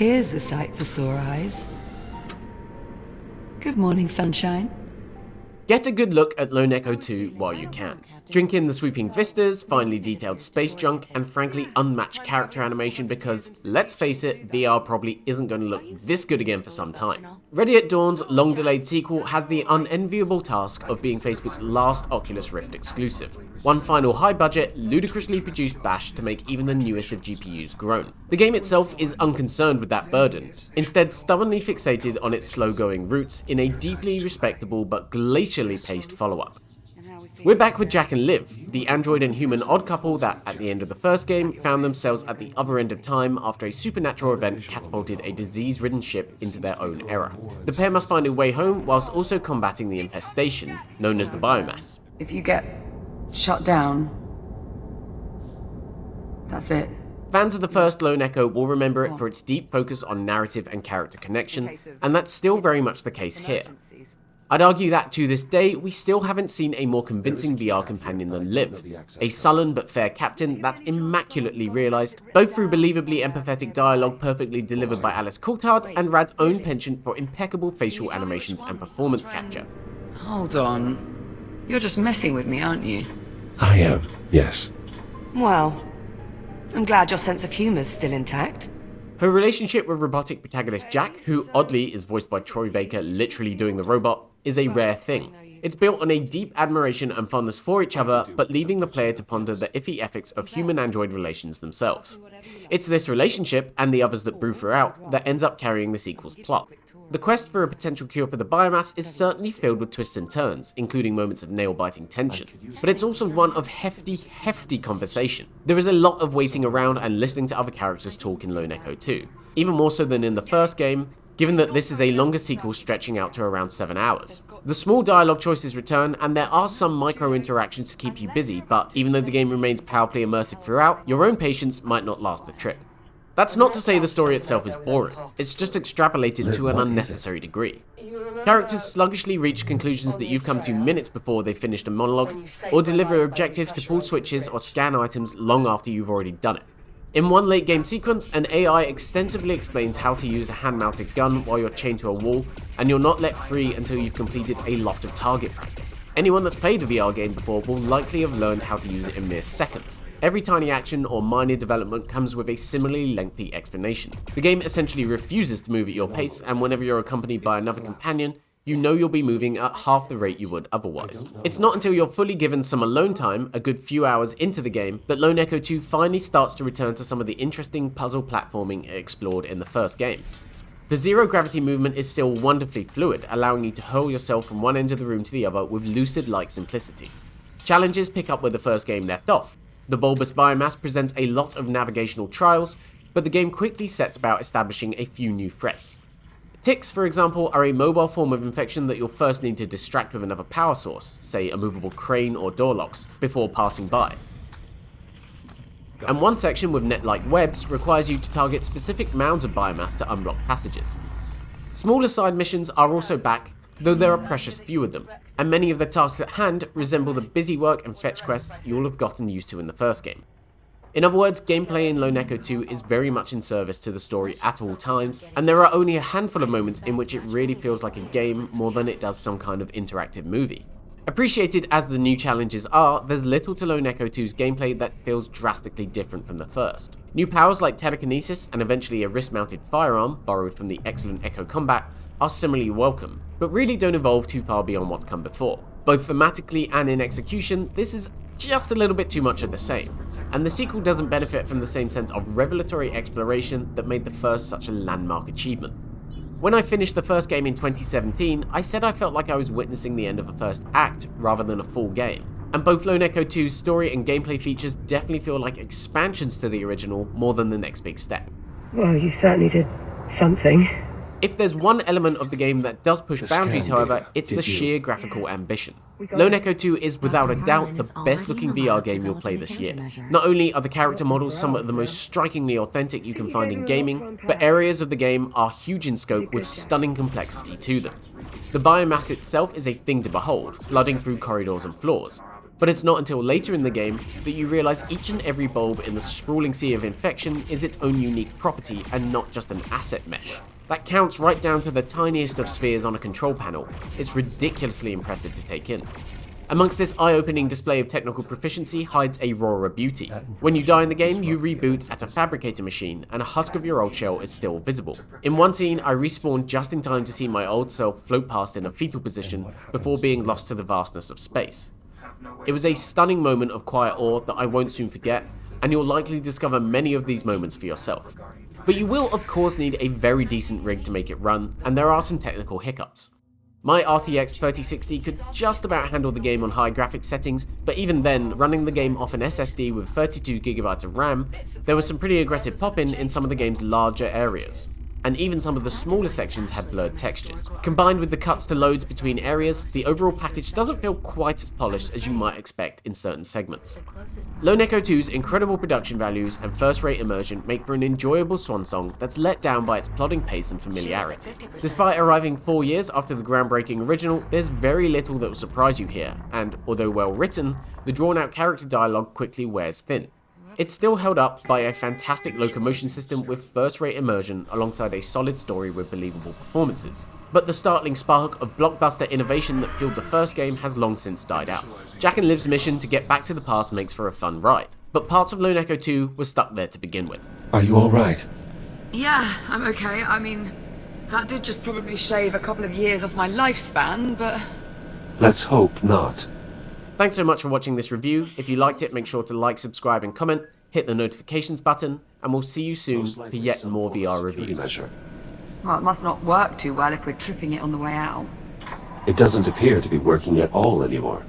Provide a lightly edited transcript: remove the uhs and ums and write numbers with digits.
Here's a sight for sore eyes. Good morning, sunshine. Get a good look at Lone Echo 2 while you can. Drink in the sweeping vistas, finely detailed space junk, and frankly unmatched character animation because, let's face it, VR probably isn't going to look this good again for some time. Ready at Dawn's long-delayed sequel has the unenviable task of being Facebook's last Oculus Rift exclusive. One final high-budget, ludicrously produced bash to make even the newest of GPUs groan. The game itself is unconcerned with that burden, instead stubbornly fixated on its slow-going roots in a deeply respectable but glacially paced follow-up. We're back with Jack and Liv, the android and human odd couple that, at the end of the first game, found themselves at the other end of time after a supernatural event catapulted a disease-ridden ship into their own era. The pair must find a way home whilst also combating the infestation, known as the biomass. If you get shut down, that's it. Fans of the first Lone Echo will remember it for its deep focus on narrative and character connection, and that's still very much the case here. I'd argue that to this day, we still haven't seen a more convincing VR companion than Liv, a sullen but fair captain that's immaculately realised, both through believably empathetic dialogue perfectly delivered by Alice Coulthard and Rad's own penchant for impeccable facial animations and performance capture. Hold on. You're just messing with me, aren't you? I am, yes. Well, I'm glad your sense of humour's still intact. Her relationship with robotic protagonist Jack, who oddly is voiced by Troy Baker literally doing the robot, is a rare thing. It's built on a deep admiration and fondness for each other, but leaving the player to ponder the iffy ethics of human-android relations themselves. It's this relationship, and the others that brew throughout, that ends up carrying the sequel's plot. The quest for a potential cure for the biomass is certainly filled with twists and turns, including moments of nail-biting tension. But it's also one of hefty conversation. There is a lot of waiting around and listening to other characters talk in Lone Echo 2. Even more so than in the first game, given that this is a longer sequel stretching out to around 7 hours. The small dialogue choices return, and there are some micro-interactions to keep you busy, but even though the game remains powerfully immersive throughout, your own patience might not last the trip. That's not to say the story itself is boring, it's just extrapolated to an unnecessary degree. Characters sluggishly reach conclusions that you've come to minutes before they've finished a monologue, or deliver objectives to pull switches or scan items long after you've already done it. In one late game sequence, an AI extensively explains how to use a hand-mounted gun while you're chained to a wall, and you're not let free until you've completed a lot of target practice. Anyone that's played a VR game before will likely have learned how to use it in mere seconds. Every tiny action or minor development comes with a similarly lengthy explanation. The game essentially refuses to move at your pace, and whenever you're accompanied by another companion, you know you'll be moving at half the rate you would otherwise. It's not until you're fully given some alone time, a good few hours into the game, that Lone Echo 2 finally starts to return to some of the interesting puzzle platforming it explored in the first game. The zero-gravity movement is still wonderfully fluid, allowing you to hurl yourself from one end of the room to the other with lucid-like simplicity. Challenges pick up where the first game left off. The bulbous biomass presents a lot of navigational trials, but the game quickly sets about establishing a few new threats. Ticks, for example, are a mobile form of infection that you'll first need to distract with another power source, say a movable crane or door locks, before passing by. And one section with net-like webs requires you to target specific mounds of biomass to unblock passages. Smaller side missions are also back, though there are precious few of them, and many of the tasks at hand resemble the busy work and fetch quests you'll have gotten used to in the first game. In other words, gameplay in Lone Echo 2 is very much in service to the story at all times, and there are only a handful of moments in which it really feels like a game more than it does some kind of interactive movie. Appreciated as the new challenges are, there's little to Lone Echo 2's gameplay that feels drastically different from the first. New powers like telekinesis and eventually a wrist-mounted firearm, borrowed from the excellent Echo Combat, are similarly welcome, but really don't evolve too far beyond what's come before. Both thematically and in execution, this is just a little bit too much of the same, and the sequel doesn't benefit from the same sense of revelatory exploration that made the first such a landmark achievement. When I finished the first game in 2017, I said I felt like I was witnessing the end of a first act rather than a full game, and both Lone Echo 2's story and gameplay features definitely feel like expansions to the original more than the next big step. Well, you certainly did something. If there's one element of the game that does push boundaries, however, it's the sheer graphical ambition. Lone Echo 2 is without a doubt the best looking VR game you'll play this year. Not only are the character models some of the most strikingly authentic you can find in gaming, but areas of the game are huge in scope with stunning complexity to them. The biomass itself is a thing to behold, flooding through corridors and floors. But it's not until later in the game that you realize each and every bulb in the sprawling sea of infection is its own unique property and not just an asset mesh. That counts right down to the tiniest of spheres on a control panel. It's ridiculously impressive to take in. Amongst this eye-opening display of technical proficiency hides a rawer beauty. When you die in the game, you reboot at a fabricator machine, and a husk of your old shell is still visible. In one scene, I respawned just in time to see my old self float past in a fetal position before being lost to the vastness of space. It was a stunning moment of quiet awe that I won't soon forget, and you'll likely discover many of these moments for yourself. But you will of course need a very decent rig to make it run, and there are some technical hiccups. My RTX 3060 could just about handle the game on high graphics settings, but even then, running the game off an SSD with 32GB of RAM, there was some pretty aggressive pop-in in some of the game's larger areas. And even some of the smaller sections had blurred textures. Combined with the cuts to loads between areas, the overall package doesn't feel quite as polished as you might expect in certain segments. Lone Echo 2's incredible production values and first-rate immersion make for an enjoyable swan song that's let down by its plodding pace and familiarity. Despite arriving 4 years after the groundbreaking original, there's very little that will surprise you here, and although well written, the drawn-out character dialogue quickly wears thin. It's still held up by a fantastic locomotion system with first-rate immersion alongside a solid story with believable performances. But the startling spark of blockbuster innovation that fueled the first game has long since died out. Jack and Liv's mission to get back to the past makes for a fun ride, but parts of Lone Echo 2 were stuck there to begin with. Are you alright? Yeah, I'm okay. I mean, that did just probably shave a couple of years off my lifespan, but... Let's hope not. Thanks so much for watching this review. If you liked it, make sure to like, subscribe and comment, hit the notifications button, and we'll see you soon for yet more VR reviews. Well, it must not work too well if we're tripping it on the way out. It doesn't appear to be working at all anymore.